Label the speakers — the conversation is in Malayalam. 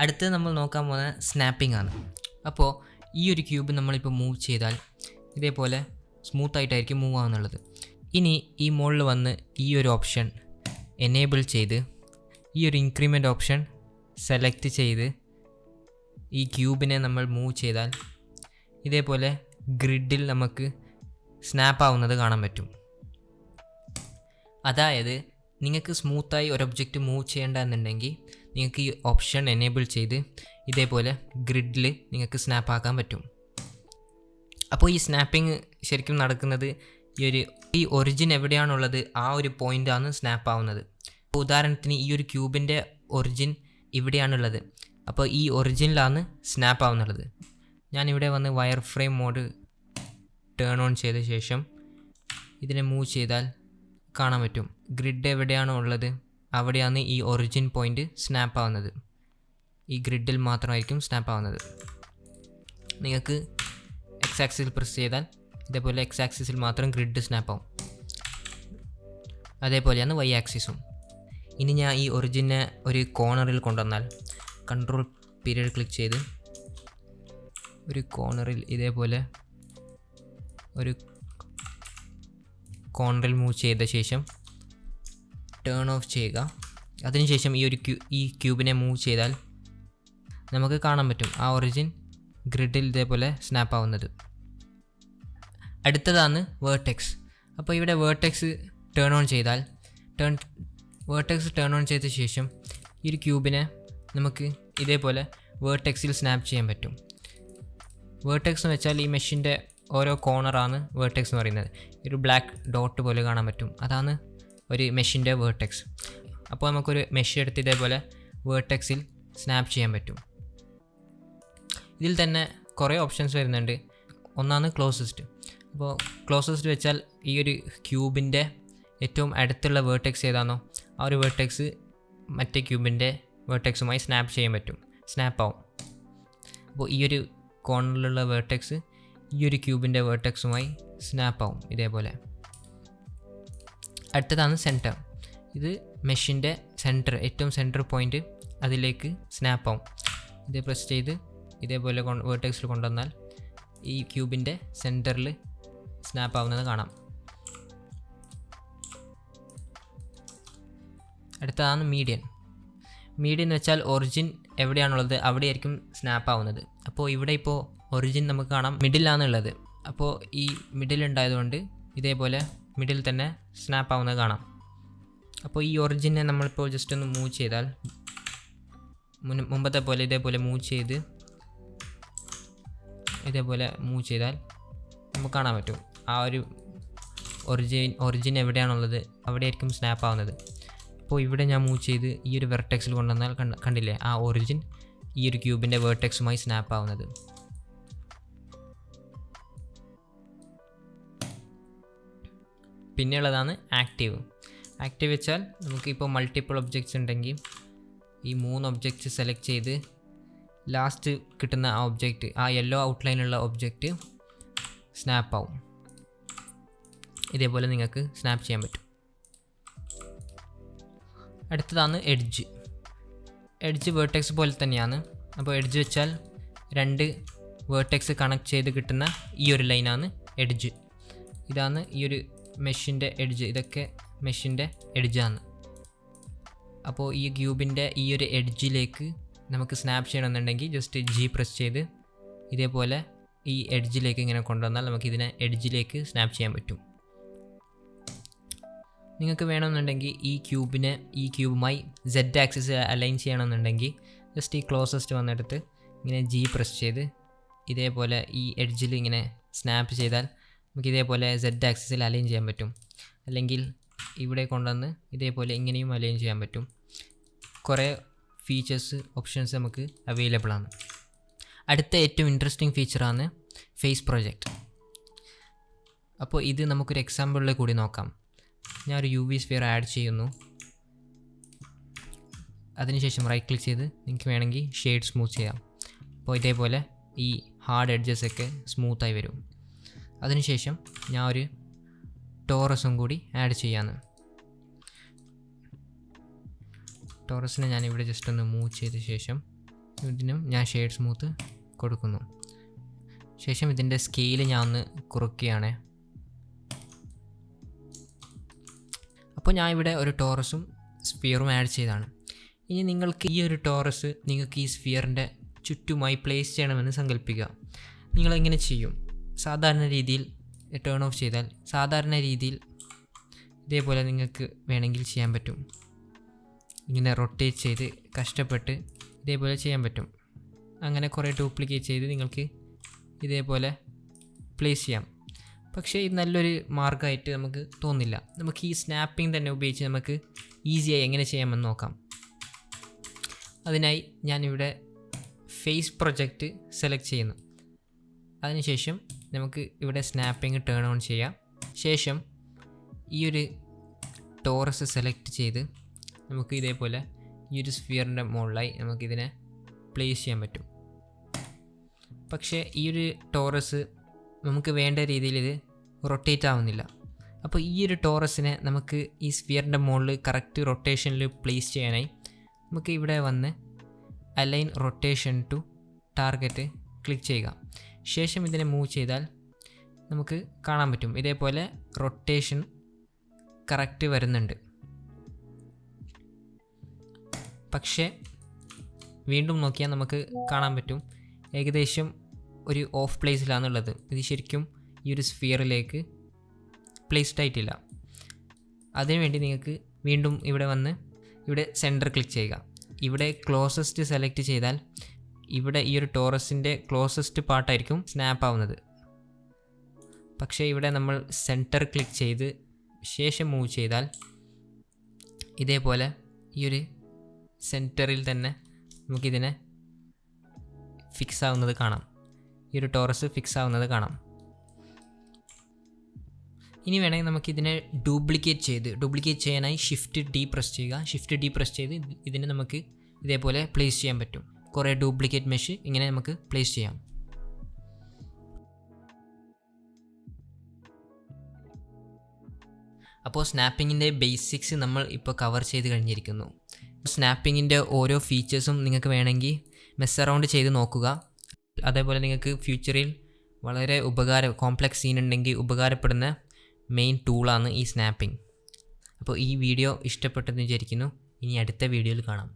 Speaker 1: അടുത്തത് നമ്മൾ നോക്കാൻ പോകുന്ന സ്നാപ്പിംഗ് ആണ്. അപ്പോൾ ഈ ഒരു ക്യൂബ് നമ്മളിപ്പോൾ മൂവ് ചെയ്താൽ ഇതേപോലെ സ്മൂത്തായിട്ടായിരിക്കും മൂവ് ആവുന്നുള്ളത്. ഇനി ഈ മുകളിൽ വന്ന് ഈ ഒരു ഓപ്ഷൻ എനേബിൾ ചെയ്ത് ഈ ഒരു ഇൻക്രിമെൻ്റ് ഓപ്ഷൻ സെലക്ട് ചെയ്ത് ഈ ക്യൂബിനെ നമ്മൾ മൂവ് ചെയ്താൽ ഇതേപോലെ ഗ്രിഡിൽ നമുക്ക് സ്നാപ്പ് ആവുന്നത് കാണാൻ പറ്റും. അതായത് നിങ്ങൾക്ക് സ്മൂത്തായി ഒരു ഒബ്ജക്റ്റ് മൂവ് ചെയ്യേണ്ടതെന്നുണ്ടെങ്കിൽ നിങ്ങൾക്ക് ഈ ഓപ്ഷൻ എനേബിൾ ചെയ്ത് ഇതേപോലെ ഗ്രിഡിൽ നിങ്ങൾക്ക് സ്നാപ്പ് ആക്കാൻ പറ്റും. അപ്പോൾ ഈ സ്നാപ്പിംഗ് ശരിക്കും നടക്കുന്നത് ഈ ഒറിജിൻ എവിടെയാണുള്ളത് ആ ഒരു പോയിൻ്റാണ് സ്നാപ്പ് ആവുന്നത്. അപ്പോൾ ഉദാഹരണത്തിന് ഈ ഒരു ക്യൂബിൻ്റെ ഒറിജിൻ ഇവിടെയാണുള്ളത്. അപ്പോൾ ഈ ഒറിജിനിലാണ് സ്നാപ്പ് ആവുന്നുള്ളത്. ഞാനിവിടെ വന്ന് wire frame mode turn on ചെയ്ത ശേഷം ഇതിനെ മൂവ് ചെയ്താൽ കാണാൻ പറ്റും ഗ്രിഡ് എവിടെയാണോ ഉള്ളത് അവിടെയാണ് ഈ ഒറിജിൻ പോയിൻ്റ് സ്നാപ്പ് ആവുന്നത്. ഈ ഗ്രിഡിൽ മാത്രമായിരിക്കും സ്നാപ്പ് ആവുന്നത്. നിങ്ങൾക്ക് എക്സ് ആക്സിസിൽ പ്രസ് ചെയ്താൽ ഇതേപോലെ എക്സ് ആക്സിസിൽ മാത്രം ഗ്രിഡ് സ്നാപ്പ് ആവും. അതേപോലെയാണ് വൈ ആക്സിസും. ഇനി ഞാൻ ഈ ഒറിജിനെ ഒരു കോർണറിൽ കൊണ്ടുവന്നാൽ കൺട്രോൾ പീരിയഡ് ക്ലിക്ക് ചെയ്ത് ഒരു കോർണറിൽ ഇതേപോലെ ഒരു കോർണറിൽ മൂവ് ചെയ്ത ശേഷം ടേൺ ഓഫ് ചെയ്യുക. അതിനുശേഷം ഈ ക്യൂബിനെ മൂവ് ചെയ്താൽ നമുക്ക് കാണാൻ പറ്റും ആ ഒറിജിൻ ഗ്രിഡിൽ ഇതേപോലെ സ്നാപ്പ് ആവുന്നത്. അടുത്തതാണ് വേർട്ടെക്സ്. അപ്പോൾ ഇവിടെ വേർട്ടെക്സ് ടേൺ ഓൺ ചെയ്താൽ വേർട്ടെക്സ് ടേൺ ഓൺ ചെയ്ത ശേഷം ഈ ഒരു ക്യൂബിനെ നമുക്ക് ഇതേപോലെ വേർട്ടെക്സിൽ സ്നാപ്പ് ചെയ്യാൻ പറ്റും. വേർട്ടെക്സ് എന്ന് വെച്ചാൽ ഈ മെഷിൻ്റെ ഓരോ കോർണറാണ് വേർട്ടെക്സ് എന്ന് പറയുന്നത്. ഒരു ബ്ലാക്ക് ഡോട്ട് പോലെ കാണാൻ പറ്റും, അതാണ് ഒരു മെഷിൻ്റെ വേർട്ടെക്സ്. അപ്പോൾ നമുക്കൊരു മെഷ് എടുത്ത് ഇതേപോലെ വേർട്ടെക്സിൽ സ്നാപ്പ് ചെയ്യാൻ പറ്റും. ഇതിൽ തന്നെ കുറേ ഓപ്ഷൻസ് വരുന്നുണ്ട്. ഒന്നാണ് ക്ലോസസ്റ്റ്. അപ്പോൾ ക്ലോസസ്റ്റ് വെച്ചാൽ ഈ ഒരു ക്യൂബിൻ്റെ ഏറ്റവും അടുത്തുള്ള വേർട്ടെക്സ് ഏതാണോ ആ ഒരു വേർട്ടെക്സ് മറ്റേ ക്യൂബിൻ്റെ വേർട്ടെക്സുമായി സ്നാപ്പ് ചെയ്യാൻ പറ്റും, സ്നാപ്പ് ആവും. അപ്പോൾ ഈ ഒരു കോർണറിലുള്ള വേർട്ടെക്സ് ഈ ഒരു ക്യൂബിൻ്റെ വേർട്ടെക്സുമായി സ്നാപ്പ് ആവും ഇതേപോലെ. അടുത്തതാണ് സെൻറ്റർ. ഇത് മെഷിൻ്റെ സെൻറ്റർ, ഏറ്റവും സെൻറ്റർ പോയിൻ്റ് അതിലേക്ക് സ്നാപ്പ് ആവും. ഇത് പ്രസ് ചെയ്ത് ഇതേപോലെ വേർട്ടെക്സിൽ കൊണ്ടുവന്നാൽ ഈ ക്യൂബിൻ്റെ സെൻറ്ററിൽ സ്നാപ്പ് ആവുന്നത് കാണാം. അടുത്തതാണ് മീഡിയൻ. മീഡിയൻ എന്ന് വെച്ചാൽ ഒറിജിൻ എവിടെയാണുള്ളത് അവിടെയായിരിക്കും സ്നാപ്പ് ആവുന്നത്. അപ്പോൾ ഇവിടെ ഇപ്പോൾ ഒറിജിൻ നമുക്ക് കാണാം മിഡിലാണുള്ളത്. അപ്പോൾ ഈ മിഡിൽ ഉണ്ടായതുകൊണ്ട് ഇതേപോലെ മിഡിൽ തന്നെ സ്നാപ്പ് ആവുന്നത് കാണാം. അപ്പോൾ ഈ ഒറിജിനെ നമ്മളിപ്പോൾ ജസ്റ്റ് ഒന്ന് മൂവ് ചെയ്താൽ മുമ്പത്തെ പോലെ ഇതേപോലെ മൂവ് ചെയ്താൽ നമുക്ക് കാണാൻ പറ്റും ആ ഒരു ഒറിജിൻ എവിടെയാണുള്ളത് അവിടെയായിരിക്കും സ്നാപ്പ് ആവുന്നത്. അപ്പോൾ ഇവിടെ ഞാൻ മൂവ് ചെയ്ത് ഈ ഒരു വെർട്ടെക്സിൽ കൊണ്ടുവന്നാൽ കണ്ടില്ലേ ആ ഒറിജിൻ ഈ ഒരു ക്യൂബിൻ്റെ വേർട്ടെക്സുമായി സ്നാപ്പ് ആവുന്നത്. പിന്നെയുള്ളതാണ് ആക്റ്റീവ്. ആക്റ്റീവ് വെച്ചാൽ നമുക്കിപ്പോൾ മൾട്ടിപ്പിൾ ഒബ്ജക്ട്സ് ഉണ്ടെങ്കിൽ ഈ 3 ഒബ്ജക്റ്റ്സ് സെലക്ട് ചെയ്ത് ലാസ്റ്റ് കിട്ടുന്ന ആ ഒബ്ജക്റ്റ്, ആ യെല്ലോ ഔട്ട്ലൈനുള്ള ഒബ്ജക്റ്റ് സ്നാപ്പ് ആവും. ഇതേപോലെ നിങ്ങൾക്ക് സ്നാപ്പ് ചെയ്യാൻ പറ്റും. അടുത്തതാണ് എഡ്ജ്. എഡ്ജ് വേർട്ടെക്സ് പോലെ തന്നെയാണ്. അപ്പോൾ എഡ്ജ് വെച്ചാൽ 2 വേർട്ടെക്സ് കണക്ട് ചെയ്ത് കിട്ടുന്ന ഈ ഒരു ലൈനാണ് എഡ്ജ്. ഇതാണ് ഈ ഒരു മെഷിൻ്റെ എഡ്ജ്. ഇതൊക്കെ മെഷിൻ്റെ എഡ്ജാണ്. അപ്പോൾ ഈ ക്യൂബിൻ്റെ ഈ ഒരു എഡ്ജിലേക്ക് നമുക്ക് സ്നാപ്പ് ചെയ്യണമെന്നുണ്ടെങ്കിൽ ജസ്റ്റ് ജി പ്രസ് ചെയ്ത് ഇതേപോലെ ഈ എഡ്ജിലേക്ക് ഇങ്ങനെ കൊണ്ടുവന്നാൽ നമുക്കിതിനെ എഡ്ജിലേക്ക് സ്നാപ്പ് ചെയ്യാൻ പറ്റും. നിങ്ങൾക്ക് വേണമെന്നുണ്ടെങ്കിൽ ഈ ക്യൂബുമായി സെഡ് ആക്സിസ് അലൈൻ ചെയ്യണമെന്നുണ്ടെങ്കിൽ ജസ്റ്റ് ഈ ക്ലോസസ്റ്റ് വന്നെടുത്ത് ഇങ്ങനെ ജി പ്രസ് ചെയ്ത് ഇതേപോലെ ഈ എഡ്ജിൽ ഇങ്ങനെ സ്നാപ്പ് ചെയ്താൽ നമുക്ക് ഇതേപോലെ സെഡ് ആക്സിസിൽ അലൈൻ ചെയ്യാൻ പറ്റും. അല്ലെങ്കിൽ ഇവിടെ കൊണ്ടുവന്ന് ഇതേപോലെ ഇങ്ങനെയും അലൈൻ ചെയ്യാൻ പറ്റും. കുറേ ഫീച്ചേഴ്സ് ഓപ്ഷൻസ് നമുക്ക് അവൈലബിൾ ആണ്. അടുത്ത ഏറ്റവും ഇൻട്രസ്റ്റിംഗ് ഫീച്ചറാണ് ഫേസ് പ്രൊജക്റ്റ്. അപ്പോൾ ഇത് നമുക്കൊരു എക്സാമ്പിളിൽ കൂടി നോക്കാം. ഞാനൊരു UV സ്ഫിയർ ആഡ് ചെയ്യുന്നു. അതിനുശേഷം റൈറ്റ് ക്ലിക്ക് ചെയ്ത് നിങ്ങൾക്ക് വേണമെങ്കിൽ ഷെയ്ഡ് സ്മൂത്ത് ചെയ്യാം. അപ്പോൾ ഇതേപോലെ ഈ ഹാർഡ് എഡ്ജസൊക്കെ സ്മൂത്തായി വരും. അതിനുശേഷം ഞാൻ ഒരു ടോറസും കൂടി ആഡ് ചെയ്യാന്ന്. ടോറസിനെ ഞാനിവിടെ ജസ്റ്റ് ഒന്ന് മൂവ് ചെയ്ത ശേഷം ഇതിനും ഞാൻ ഷെയ്ഡ് സ്മൂത്ത് കൊടുക്കുന്നു. ശേഷം ഇതിൻ്റെ സ്കെയിൽ ഞാൻ ഒന്ന് കുറയ്ക്കുകയാണ്. അപ്പോൾ ഞാൻ ഇവിടെ ഒരു ടോറസും സ്ഫിയറും ആഡ് ചെയ്താണ്. ഇനി നിങ്ങൾക്ക് ഈ ഒരു ടോറസ് നിങ്ങൾക്ക് ഈ സ്ഫിയറിൻ്റെ ചുറ്റുമായി പ്ലേസ് ചെയ്യണമെന്ന് സങ്കല്പിക്കുക. നിങ്ങളെങ്ങനെ ചെയ്യും? സാധാരണ രീതിയിൽ ടേൺ ഓഫ് ചെയ്താൽ സാധാരണ രീതിയിൽ ഇതേപോലെ നിങ്ങൾക്ക് വേണമെങ്കിൽ ചെയ്യാൻ പറ്റും. ഇങ്ങനെ റൊട്ടേറ്റ് ചെയ്ത് കഷ്ടപ്പെട്ട് ഇതേപോലെ ചെയ്യാൻ പറ്റും. അങ്ങനെ കുറേ ഡ്യൂപ്ലിക്കേറ്റ് ചെയ്ത് നിങ്ങൾക്ക് ഇതേപോലെ പ്ലേസ് ചെയ്യാം. പക്ഷേ ഇത് നല്ലൊരു മാർഗ്ഗമായിട്ട് നമുക്ക് തോന്നില്ല. നമുക്ക് ഈ സ്നാപ്പിംഗ് തന്നെ ഉപയോഗിച്ച് നമുക്ക് ഈസിയായി എങ്ങനെ ചെയ്യാമെന്ന് നോക്കാം. അതിനായി ഞാനിവിടെ ഫേസ് പ്രൊജക്റ്റ് സെലക്ട് ചെയ്യുന്നു. അതിനുശേഷം നമുക്ക് ഇവിടെ സ്നാപ്പിംഗ് ടേൺ ഓൺ ചെയ്യാം. ശേഷം ഈ ഒരു ടോറസ് സെലക്ട് ചെയ്ത് നമുക്ക് ഇതേപോലെ ഈ ഒരു സ്ഫിയറിൻ്റെ മുകളിലായി നമുക്കിതിനെ പ്ലേസ് ചെയ്യാൻ പറ്റും. പക്ഷേ ഈ ഒരു ടോറസ് നമുക്ക് വേണ്ട രീതിയിൽ ഇത് റൊട്ടേറ്റ് ആവുന്നില്ല. അപ്പോൾ ഈ ഒരു ടോറസിനെ നമുക്ക് ഈ സ്ഫിയറിൻ്റെ മുകളിൽ കറക്റ്റ് റൊട്ടേഷനിൽ പ്ലേസ് ചെയ്യാനായി നമുക്ക് ഇവിടെ വന്ന് align rotation to target click ചെയ്യുക. ശേഷം ഇതിനെ മൂവ് ചെയ്താൽ നമുക്ക് കാണാൻ പറ്റും ഇതേപോലെ റൊട്ടേഷൻ കറക്റ്റ് വരുന്നുണ്ട്. പക്ഷേ വീണ്ടും നോക്കിയാൽ നമുക്ക് കാണാൻ പറ്റും ഏകദേശം ഒരു ഓഫ് പ്ലേസിലാണുള്ളത്. ഇത് ശരിക്കും ഈ ഒരു സ്ഫിയറിലേക്ക് പ്ലേസ്ഡ് ആയിട്ടില്ല. അതിനുവേണ്ടി നിങ്ങൾക്ക് വീണ്ടും ഇവിടെ വന്ന് ഇവിടെ സെൻറ്റർ ക്ലിക്ക് ചെയ്യുക. ഇവിടെ ക്ലോസസ്റ്റ് സെലക്ട് ചെയ്താൽ ഇവിടെ ഈ ഒരു ടോറസിൻ്റെ ക്ലോസസ്റ്റ് പാർട്ടായിരിക്കും സ്നാപ്പ് ആവുന്നത്. പക്ഷേ ഇവിടെ നമ്മൾ സെൻറ്റർ ക്ലിക്ക് ചെയ്ത് ശേഷം മൂവ് ചെയ്താൽ ഇതേപോലെ ഈ ഒരു സെൻറ്ററിൽ തന്നെ നമുക്കിതിനെ ഫിക്സ് ആവുന്നത് കാണാം. ഈ ഒരു ടോറസ് ഫിക്സ് ആവുന്നത് കാണാം. ഇനി വേണമെങ്കിൽ നമുക്കിതിനെ ഡ്യൂപ്ലിക്കേറ്റ് ചെയ്യാനായി ഷിഫ്റ്റ് ഡി പ്രസ് ചെയ്യുക. ഷിഫ്റ്റ് ഡി പ്രസ് ചെയ്ത് ഇതിനെ നമുക്ക് ഇതേപോലെ പ്ലേസ് ചെയ്യാൻ പറ്റും. കുറേ ഡ്യൂപ്ലിക്കേറ്റ് മെഷ് ഇങ്ങനെ നമുക്ക് പ്ലേസ് ചെയ്യാം. അപ്പോൾ സ്നാപ്പിങ്ങിൻ്റെ ബേസിക്സ് നമ്മൾ ഇപ്പോൾ കവർ ചെയ്ത് കഴിഞ്ഞിരിക്കുന്നു. സ്നാപ്പിങ്ങിൻ്റെ ഓരോ ഫീച്ചേഴ്സും നിങ്ങൾക്ക് വേണമെങ്കിൽ മെസ് അറൗണ്ട് ചെയ്ത് നോക്കുക. അതേപോലെ നിങ്ങൾക്ക് ഫ്യൂച്ചറിൽ വളരെ കോംപ്ലക്സ് സീൻ ഉണ്ടെങ്കിൽ ഉപകാരപ്പെടുന്ന മെയിൻ ടൂളാണ് ഈ സ്നാപ്പിംഗ്. അപ്പോൾ ഈ വീഡിയോ ഇഷ്ടപ്പെട്ടെന്ന് വിചാരിക്കുന്നു. ഇനി അടുത്ത വീഡിയോയിൽ കാണാം.